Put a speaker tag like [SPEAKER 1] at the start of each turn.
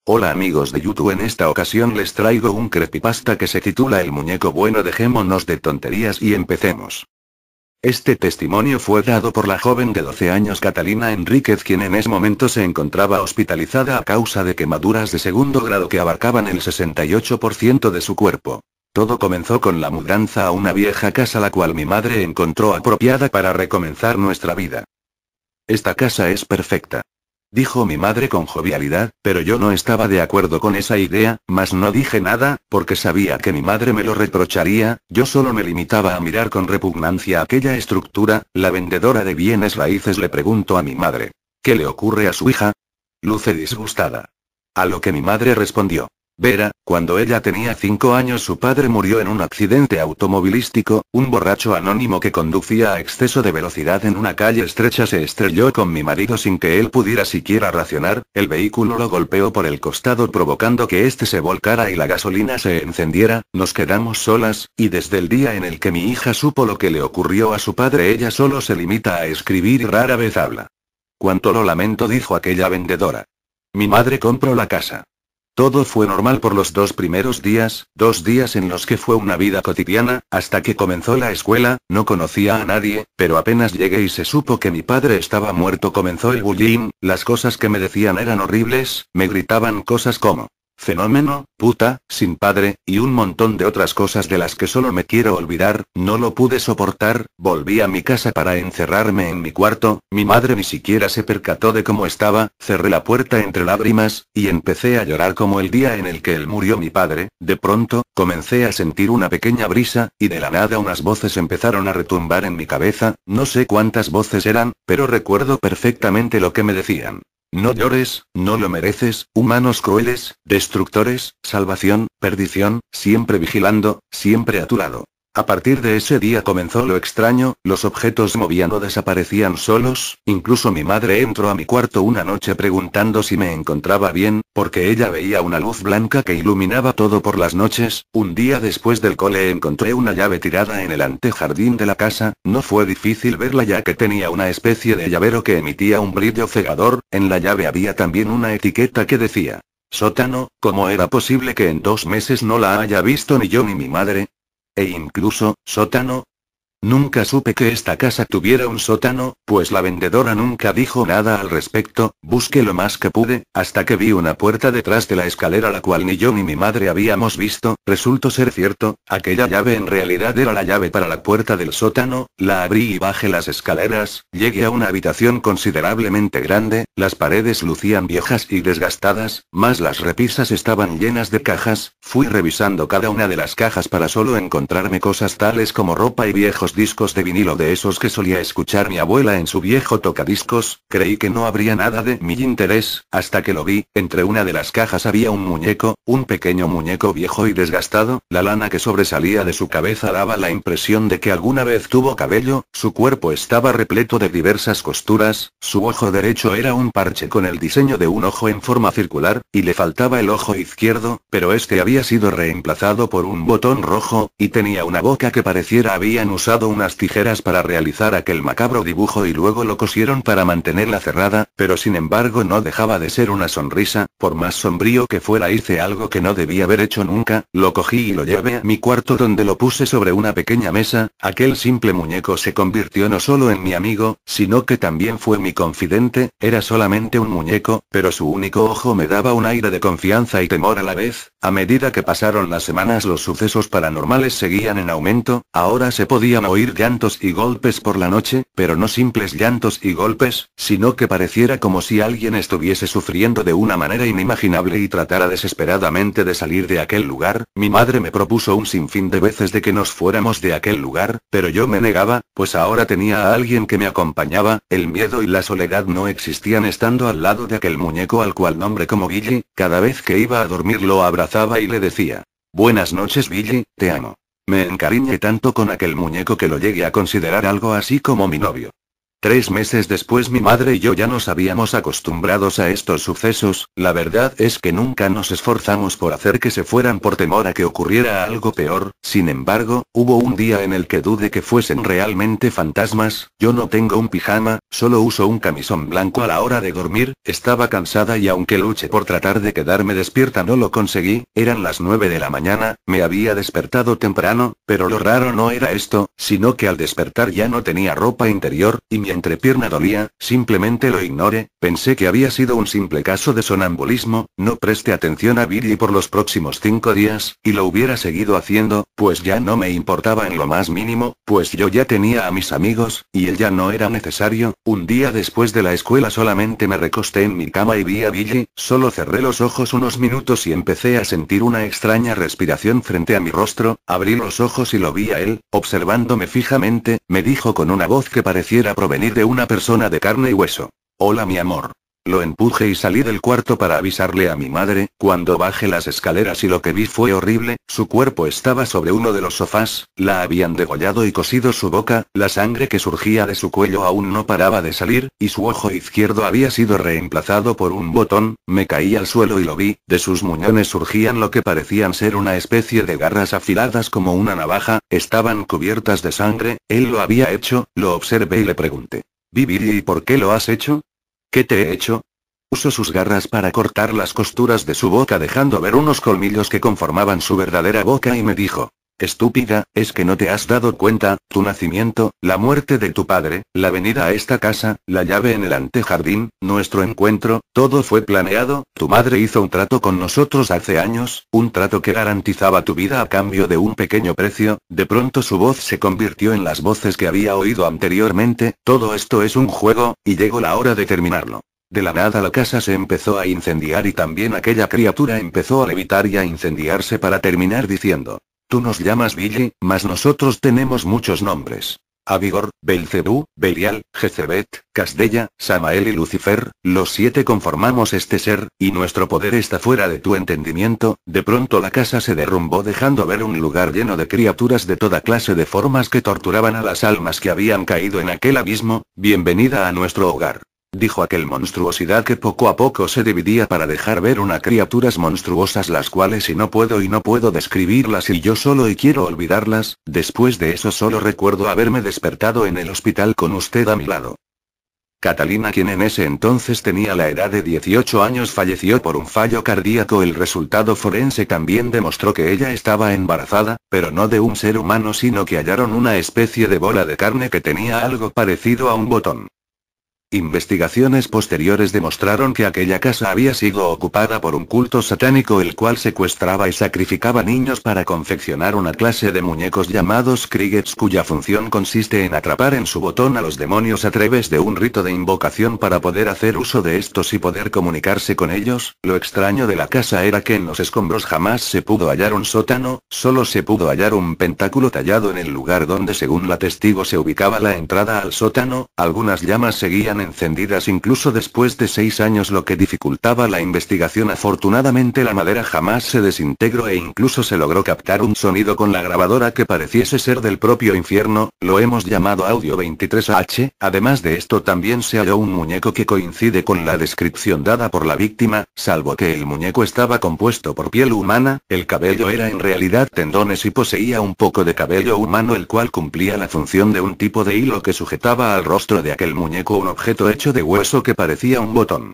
[SPEAKER 1] Hola amigos de YouTube, en esta ocasión les traigo un creepypasta que se titula El muñeco bueno. Dejémonos de tonterías y empecemos. Este testimonio fue dado por la joven de 12 años Catalina Enríquez, quien en ese momento se encontraba hospitalizada a causa de quemaduras de segundo grado que abarcaban el 68% de su cuerpo. Todo comenzó con la mudanza a una vieja casa la cual mi madre encontró apropiada para recomenzar nuestra vida. Esta casa es perfecta, dijo mi madre con jovialidad, pero yo no estaba de acuerdo con esa idea, mas no dije nada, porque sabía que mi madre me lo reprocharía. Yo solo me limitaba a mirar con repugnancia aquella estructura. La vendedora de bienes raíces le preguntó a mi madre: ¿qué le ocurre a su hija? Luce disgustada. A lo que mi madre respondió: Vera, cuando ella tenía 5 años su padre murió en un accidente automovilístico. Un borracho anónimo que conducía a exceso de velocidad en una calle estrecha se estrelló con mi marido sin que él pudiera siquiera racionar. El vehículo lo golpeó por el costado provocando que éste se volcara y la gasolina se encendiera. Nos quedamos solas, y desde el día en el que mi hija supo lo que le ocurrió a su padre ella solo se limita a escribir y rara vez habla. Cuánto lo lamento, dijo aquella vendedora. Mi madre compró la casa. Todo fue normal por los 2 primeros días, 2 días en los que fue una vida cotidiana, hasta que comenzó la escuela. No conocía a nadie, pero apenas llegué y se supo que mi padre estaba muerto comenzó el bullying. Las cosas que me decían eran horribles, me gritaban cosas como fenómeno, puta, sin padre, y un montón de otras cosas de las que solo me quiero olvidar. No lo pude soportar, volví a mi casa para encerrarme en mi cuarto. Mi madre ni siquiera se percató de cómo estaba. Cerré la puerta entre lágrimas, y empecé a llorar como el día en el que él murió mi padre. De pronto, comencé a sentir una pequeña brisa, y de la nada unas voces empezaron a retumbar en mi cabeza. No sé cuántas voces eran, pero recuerdo perfectamente lo que me decían. No llores, no lo mereces, humanos crueles, destructores, salvación, perdición, siempre vigilando, siempre a tu lado. A partir de ese día comenzó lo extraño, los objetos se movían o desaparecían solos. Incluso mi madre entró a mi cuarto una noche preguntando si me encontraba bien, porque ella veía una luz blanca que iluminaba todo por las noches. Un día después del cole encontré una llave tirada en el antejardín de la casa. No fue difícil verla ya que tenía una especie de llavero que emitía un brillo cegador. En la llave había también una etiqueta que decía: sótano. ¿Cómo era posible que en 2 meses no la haya visto ni yo ni mi madre? E incluso, sótano. Nunca supe que esta casa tuviera un sótano, pues la vendedora nunca dijo nada al respecto. Busqué lo más que pude, hasta que vi una puerta detrás de la escalera la cual ni yo ni mi madre habíamos visto. Resultó ser cierto, aquella llave en realidad era la llave para la puerta del sótano. La abrí y bajé las escaleras. Llegué a una habitación considerablemente grande. Las paredes lucían viejas y desgastadas, mas las repisas estaban llenas de cajas. Fui revisando cada una de las cajas para solo encontrarme cosas tales como ropa y viejos discos de vinilo de esos que solía escuchar mi abuela en su viejo tocadiscos. Creí que no habría nada de mi interés, hasta que lo vi. Entre una de las cajas había un muñeco, un pequeño muñeco viejo y desgastado. La lana que sobresalía de su cabeza daba la impresión de que alguna vez tuvo cabello. Su cuerpo estaba repleto de diversas costuras. Su ojo derecho era un parche con el diseño de un ojo en forma circular, y le faltaba el ojo izquierdo, pero este había sido reemplazado por un botón rojo, y tenía una boca que pareciera habían usado unas tijeras para realizar aquel macabro dibujo y luego lo cosieron para mantenerla cerrada, pero sin embargo no dejaba de ser una sonrisa. Por más sombrío que fuera hice algo que no debía haber hecho nunca. Lo cogí y lo llevé a mi cuarto donde lo puse sobre una pequeña mesa. Aquel simple muñeco se convirtió no solo en mi amigo, sino que también fue mi confidente. Era solamente un muñeco, pero su único ojo me daba un aire de confianza y temor a la vez. A medida que pasaron las semanas los sucesos paranormales seguían en aumento. Ahora se podían oír llantos y golpes por la noche, pero no simples llantos y golpes, sino que pareciera como si alguien estuviese sufriendo de una manera inimaginable y tratara desesperadamente de salir de aquel lugar. Mi madre me propuso un sinfín de veces de que nos fuéramos de aquel lugar, pero yo me negaba, pues ahora tenía a alguien que me acompañaba. El miedo y la soledad no existían estando al lado de aquel muñeco al cual nombré como Billy. Cada vez que iba a dormir lo abrazaba y le decía: buenas noches Billy, te amo. Me encariñé tanto con aquel muñeco que lo llegué a considerar algo así como mi novio. 3 meses después mi madre y yo ya nos habíamos acostumbrados a estos sucesos, la verdad es que nunca nos esforzamos por hacer que se fueran por temor a que ocurriera algo peor. Sin embargo, hubo un día en el que dudé que fuesen realmente fantasmas. Yo no tengo un pijama, solo uso un camisón blanco a la hora de dormir. Estaba cansada y aunque luché por tratar de quedarme despierta no lo conseguí. Eran las 9 de la mañana, me había despertado temprano, pero lo raro no era esto, sino que al despertar ya no tenía ropa interior, y mi entrepierna dolía. Simplemente lo ignoré, pensé que había sido un simple caso de sonambulismo, no presté atención a Billy por los próximos 5 días, y lo hubiera seguido haciendo, pues ya no me importaba en lo más mínimo, pues yo ya tenía a mis amigos, y él ya no era necesario. Un día después de la escuela solamente me recosté en mi cama y vi a Billy, solo cerré los ojos unos minutos y empecé a sentir una extraña respiración frente a mi rostro. Abrí los ojos y lo vi a él, observándome fijamente. Me dijo con una voz que pareciera provenir de una persona de carne y hueso: hola mi amor. Lo empujé y salí del cuarto para avisarle a mi madre. Cuando bajé las escaleras y lo que vi fue horrible, su cuerpo estaba sobre uno de los sofás, la habían degollado y cosido su boca, la sangre que surgía de su cuello aún no paraba de salir, y su ojo izquierdo había sido reemplazado por un botón. Me caí al suelo y lo vi, de sus muñones surgían lo que parecían ser una especie de garras afiladas como una navaja, estaban cubiertas de sangre. Él lo había hecho, lo observé y le pregunté: Billy, ¿y por qué lo has hecho? ¿Qué te he hecho? Usó sus garras para cortar las costuras de su boca dejando ver unos colmillos que conformaban su verdadera boca y me dijo: estúpida, ¿es que no te has dado cuenta? Tu nacimiento, la muerte de tu padre, la venida a esta casa, la llave en el antejardín, nuestro encuentro, todo fue planeado. Tu madre hizo un trato con nosotros hace años, un trato que garantizaba tu vida a cambio de un pequeño precio. De pronto su voz se convirtió en las voces que había oído anteriormente. Todo esto es un juego, y llegó la hora de terminarlo. De la nada la casa se empezó a incendiar y también aquella criatura empezó a levitar y a incendiarse para terminar diciendo: tú nos llamas Billy, mas nosotros tenemos muchos nombres. Abigor, Belcebú, Belial, Jezebet, Casdella, Samael y Lucifer, los 7 conformamos este ser, y nuestro poder está fuera de tu entendimiento. De pronto la casa se derrumbó dejando ver un lugar lleno de criaturas de toda clase de formas que torturaban a las almas que habían caído en aquel abismo. Bienvenida a nuestro hogar, dijo aquel monstruosidad que poco a poco se dividía para dejar ver unas criaturas monstruosas las cuales y no puedo describirlas y yo solo y quiero olvidarlas. Después de eso solo recuerdo haberme despertado en el hospital con usted a mi lado. Catalina, quien en ese entonces tenía la edad de 18 años, falleció por un fallo cardíaco. El resultado forense también demostró que ella estaba embarazada, pero no de un ser humano, sino que hallaron una especie de bola de carne que tenía algo parecido a un botón. Investigaciones posteriores demostraron que aquella casa había sido ocupada por un culto satánico el cual secuestraba y sacrificaba niños para confeccionar una clase de muñecos llamados Kriegets, cuya función consiste en atrapar en su botón a los demonios a través de un rito de invocación para poder hacer uso de estos y poder comunicarse con ellos. Lo extraño de la casa era que en los escombros jamás se pudo hallar un sótano, solo se pudo hallar un pentáculo tallado en el lugar donde según la testigo se ubicaba la entrada al sótano. Algunas llamas seguían encendidas incluso después de 6 años, lo que dificultaba la investigación. Afortunadamente la madera jamás se desintegró e incluso se logró captar un sonido con la grabadora que pareciese ser del propio infierno. Lo hemos llamado Audio 23H. Además de esto también se halló un muñeco que coincide con la descripción dada por la víctima, salvo que el muñeco estaba compuesto por piel humana, el cabello era en realidad tendones y poseía un poco de cabello humano el cual cumplía la función de un tipo de hilo que sujetaba al rostro de aquel muñeco un objeto hecho de hueso que parecía un botón.